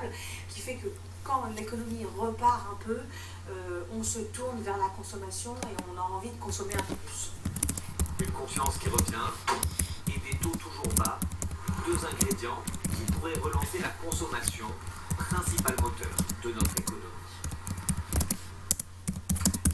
incroyable qui fait que quand l'économie repart un peu, on se tourne vers la consommation et on a envie de consommer un peu plus. Une confiance qui revient et des taux toujours bas, deux ingrédients qui pourraient relancer la consommation, principal moteur de notre économie.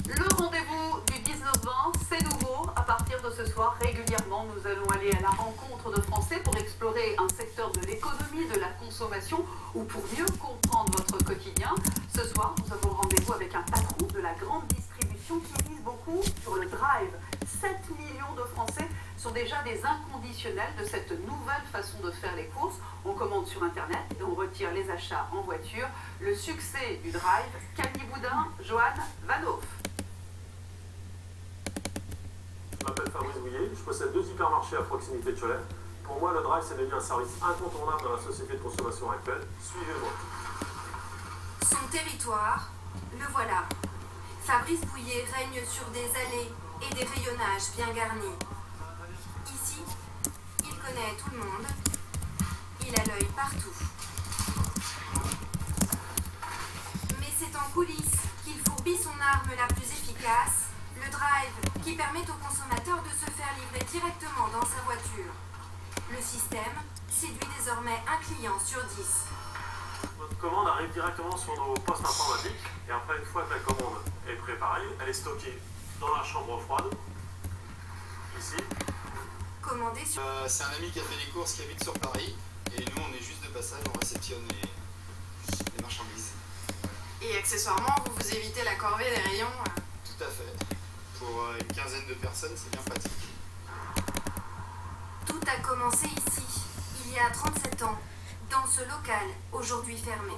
Le rendez-vous du 19-20, c'est nouveau. À partir de ce soir, régulièrement, nous allons aller à la rencontre de Français pour explorer un secteur de l'économie, de la consommation ou pour mieux comprendre votre quotidien. Ce soir, nous avons rendez-vous avec un patron de la grande distribution qui mise beaucoup sur le drive. 7 millions de Français sont déjà des inconditionnels de cette nouvelle façon de faire les courses. On commande sur Internet et on retire les achats en voiture. Le succès du drive, Camille Boudin, Johan Vanhoff. Je m'appelle Fabrice Bouillet, je possède 2 hypermarchés à proximité de Cholet. Pour moi, le drive, c'est devenu un service incontournable dans la société de consommation actuelle. Suivez-moi. Son territoire, le voilà. Fabrice Bouillet règne sur des allées et des rayonnages bien garnis. Ici, il connaît tout le monde. Il a l'œil partout. Mais c'est en coulisses qu'il fourbit son arme la plus efficace, le drive, qui permet au consommateur de se faire livrer directement dans sa voiture. Le système séduit désormais un client sur 10. Notre commande arrive directement sur nos postes informatiques et après, une fois que la commande est préparée, elle est stockée dans la chambre froide, ici. Commandé sur... C'est un ami qui a fait les courses qui habite sur Paris et nous on est juste de passage, on réceptionne les marchandises. Et accessoirement, vous évitez la corvée des rayons. Tout à fait. Pour une quinzaine de personnes, c'est bien pratique. Tout a commencé ici, il y a 37 ans, dans ce local, aujourd'hui fermé.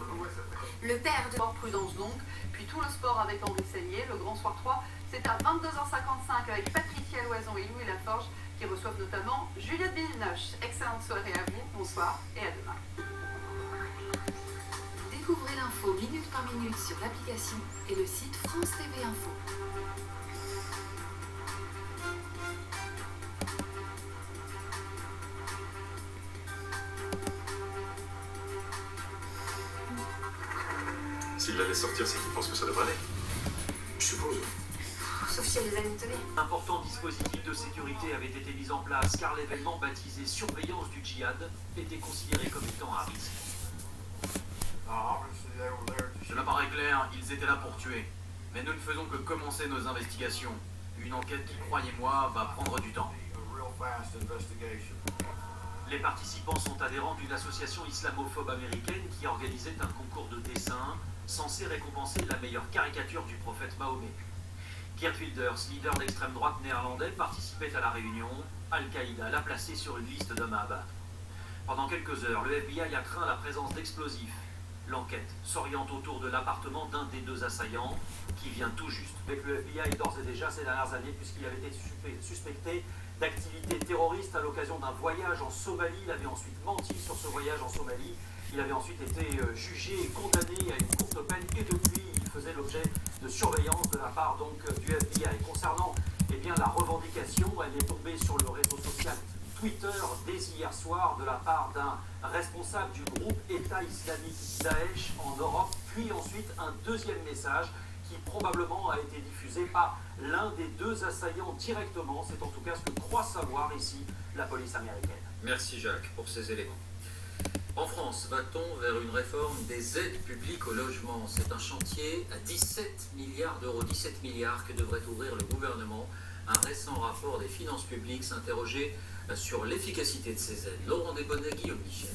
Le père de... Prudence donc, puis tout le sport avec Henri Sellier, le Grand Soir 3, c'est à 22h55 avec Patricia Loison et Louis Laforge qui reçoivent notamment Juliette Billenoche. Excellente soirée à vous, bonsoir et à demain. Découvrez l'info minute par minute sur l'application et le site France TV Info. S'il la laisse sortir, c'est qu'il pense que ça devrait aller. Je suppose. Sauf si elle les a mitonnées. Un important dispositif de sécurité avait été mis en place car l'événement baptisé Surveillance du djihad était considéré comme étant un risque. Cela paraît clair, ils étaient là pour tuer. Mais nous ne faisons que commencer nos investigations. Une enquête qui, croyez-moi, va prendre du temps. Les participants sont adhérents d'une association islamophobe américaine qui organisait un concours de dessin censé récompenser la meilleure caricature du prophète Mahomet. Geert Wilders, leader d'extrême droite néerlandais, participait à la réunion. Al-Qaïda l'a placé sur une liste d'hommes à abattre. Pendant quelques heures, le FBI a craint la présence d'explosifs. L'enquête s'oriente autour de l'appartement d'un des 2 assaillants qui vient tout juste. Avec le FBI d'ores et déjà ces dernières années, puisqu'il avait été suspecté d'activités terroristes à l'occasion d'un voyage en Somalie. Il avait ensuite menti sur ce voyage en Somalie. Il avait ensuite été jugé et condamné à une courte peine et depuis il faisait l'objet de surveillance de la part donc du FBI. Concernant la revendication, elle est tombée sur le réseau social Twitter dès hier soir de la part d'un responsable du groupe État islamique Daesh en Europe, puis ensuite un deuxième message qui probablement a été diffusé par l'un des 2 assaillants directement. C'est en tout cas ce que croit savoir ici la police américaine. Merci Jacques pour ces éléments. En France, va-t-on vers une réforme des aides publiques au logement? C'est un chantier à 17 milliards d'euros, 17 milliards que devrait ouvrir le gouvernement. Un récent rapport des finances publiques s'interrogeait sur l'efficacité de ces aides. Laurent Desbonnets, Guillaume Michel.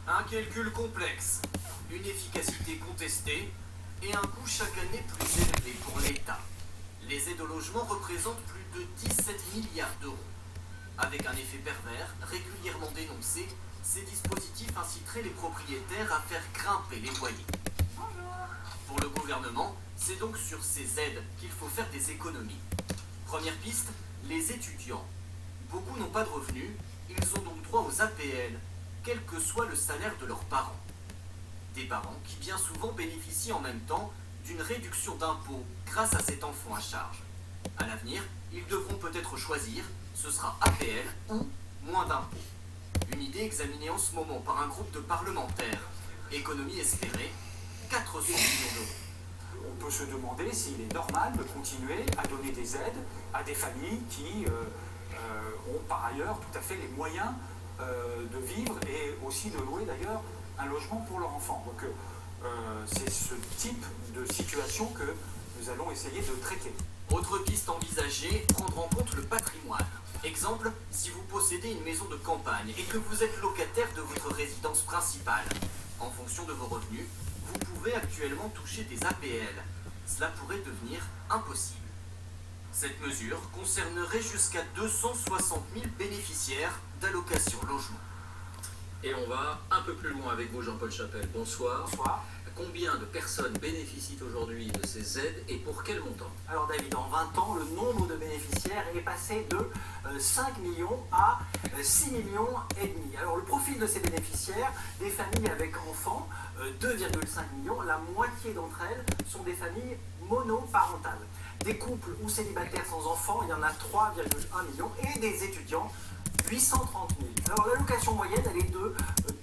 Un calcul complexe, une efficacité contestée et un coût chaque année plus élevé pour l'État. Les aides au logement représentent plus de 17 milliards d'euros. Avec un effet pervers, régulièrement dénoncé, ces dispositifs inciteraient les propriétaires à faire grimper les loyers. Pour le gouvernement, c'est donc sur ces aides qu'il faut faire des économies. Première piste, les étudiants. Beaucoup n'ont pas de revenus, ils ont donc droit aux APL, quel que soit le salaire de leurs parents. Des parents qui bien souvent bénéficient en même temps d'une réduction d'impôts grâce à cet enfant à charge. À l'avenir, ils devront peut-être choisir, ce sera APL ou moins d'impôts. Une idée examinée en ce moment par un groupe de parlementaires. Économie espérée, 400 millions d'euros. On peut se demander s'il est normal de continuer à donner des aides à des familles qui ont par ailleurs tout à fait les moyens de vivre et aussi de louer d'ailleurs un logement pour leur enfant. Donc c'est ce type de situation que nous allons essayer de traiter. Autre piste envisagée, prendre en compte le patrimoine. Exemple, si vous possédez une maison de campagne et que vous êtes locataire de votre résidence principale, en fonction de vos revenus, vous pouvez actuellement toucher des APL. Cela pourrait devenir impossible. Cette mesure concernerait jusqu'à 260 000 bénéficiaires d'allocation logement. Et on va un peu plus loin avec vous, Jean-Paul Chapelle. Bonsoir. Bonsoir. Combien de personnes bénéficient aujourd'hui de ces aides et pour quel montant? Alors David, en 20 ans, le nombre de bénéficiaires est passé de 5 millions à 6 millions et demi. Alors le profil de ces bénéficiaires, des familles avec enfants, 2,5 millions, la moitié d'entre elles sont des familles monoparentales. Des couples ou célibataires sans enfants, il y en a 3,1 millions, et des étudiants, 830 000. Alors l'allocation moyenne, elle est de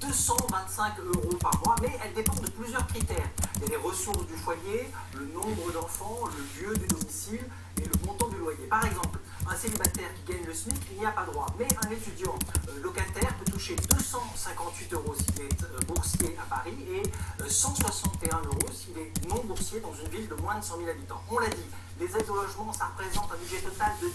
225 € par mois, mais elle dépend de plusieurs critères. Il y a les ressources du foyer, le nombre d'enfants, le lieu du domicile et le montant du loyer. Par exemple, un célibataire qui gagne le SMIC n'y a pas droit, mais un étudiant locataire peut toucher 258 € s'il est boursier à Paris et 161 € s'il est non boursier dans une ville de moins de 100 000 habitants. On l'a dit, les aides au logement, ça représente un budget total de